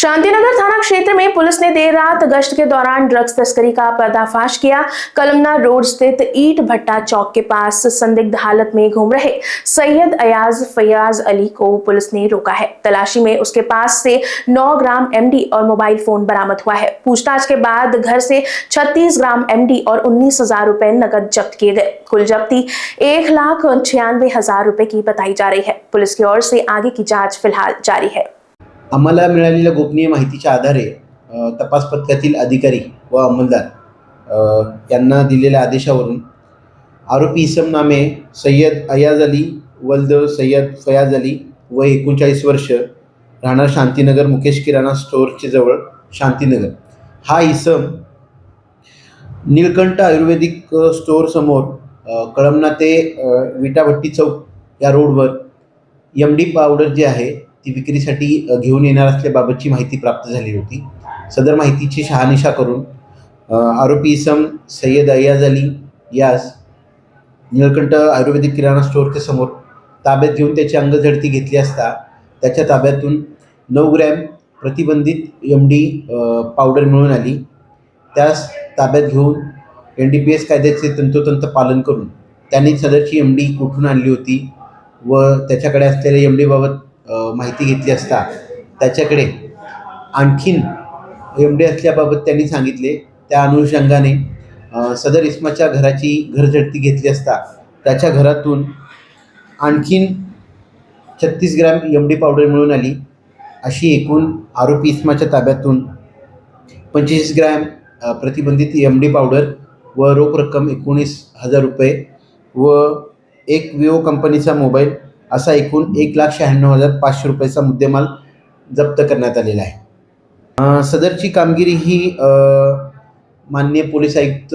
शांतिनगर थाना क्षेत्र में पुलिस ने देर रात गश्त के दौरान ड्रग्स तस्करी का पर्दाफाश किया। कलमना रोड स्थित ईट भट्टा चौक के पास संदिग्ध हालत में घूम रहे सैयद अयाज फयाज अली को पुलिस ने रोका है। तलाशी में उसके पास से 9 ग्राम एमडी और मोबाइल फोन बरामद हुआ है। पूछताछ के बाद घर से 36 ग्राम एमडी और 19,000 रुपए नकद जब्त किए गए। कुल जब्ती 1,96,000 रुपए की बताई जा रही है। पुलिस की ओर से आगे की जांच फिलहाल जारी है। आम्हाला मिळालेल्या गोपनीय माहितीच्या आधारे तपास पथकातील अधिकारी व अंमलदार यांना दिलेल्या आदेशावरून आरोपी इसम नामे सय्यद अयाज अली वल्द सय्यद फयाज अली वय 39 वर्ष राहणार शांतिनगर मुकेश किराणा स्टोअरचे जवळ शांतिनगर हा इसम नीलकंठ आयुर्वेदिक स्टोअर समोर कळमना ते विटाभट्टी चौक या रोडवर एमडी पावडर जी आहे ती विक्रीसाठी घेऊन येणार असल्याबाबतची माहिती प्राप्त झाली होती। सदर माहितीची शहानिशा करून आरोपी इसम सय्यद अयाज अली यास नीलकंठ आयुर्वेदिक किराणा स्टोअरच्या समोर ताब्यात घेऊन त्याची अंगझडती घेतली असता त्याच्या ताब्यातून 9 ग्रॅम प्रतिबंधित एमडी पावडर मिळून आली। त्यास ताब्यात घेऊन NDPS कायद्याचे तंतोतंत पालन करून त्यांनी सदरची एमडी कुठून आणली होती व त्याच्याकडे असलेल्या एमडीबाबत माहिती घेतली असता त्याच्याकडे आणखीन एमडी असल्याबाबत त्यांनी सांगितले। त्या अनुषंगाने सदर इसमाच्या घराची घरझडती घेतली असता त्याच्या घरातून आणखीन 36 ग्रॅम एमडी पावडर मिळून आली। अशी एकूण आरोपी इसमाच्या ताब्यातून 25 ग्रॅम प्रतिबंधित एमडी पावडर व रोख रक्कम 19,000 रुपये व एक विवो कंपनीचा मोबाईल असा एकूण 1,96,500 रुपयाचा मुद्देमाल जप्त करण्यात आलेला आहे। सदरची कामगिरी ही माननीय पोलीस आयुक्त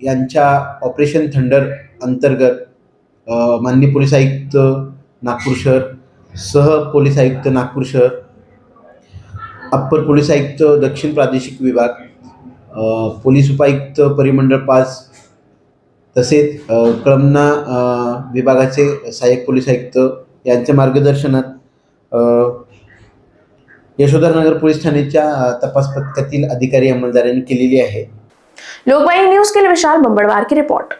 यांच्या ऑपरेशन थंडर अंतर्गत माननीय पोलीस आयुक्त नागपूर शहर, सह पोलीस आयुक्त नागपूर शहर, अप्पर पोलीस आयुक्त दक्षिण प्रादेशिक विभाग, पोलीस उपायुक्त परिमंडळ 5 तसेच कळमना विभागाचे सहाय्यक पोलीस आयुक्त यांच्या मार्गदर्शनात यशोधरनगर पोलीस ठाण्याच्या तपास पथकातील अधिकारी अंमलदारांनी केलेली आहे। लोकवाणी न्यूज के लिए विशाल बंबड़वार की रिपोर्ट।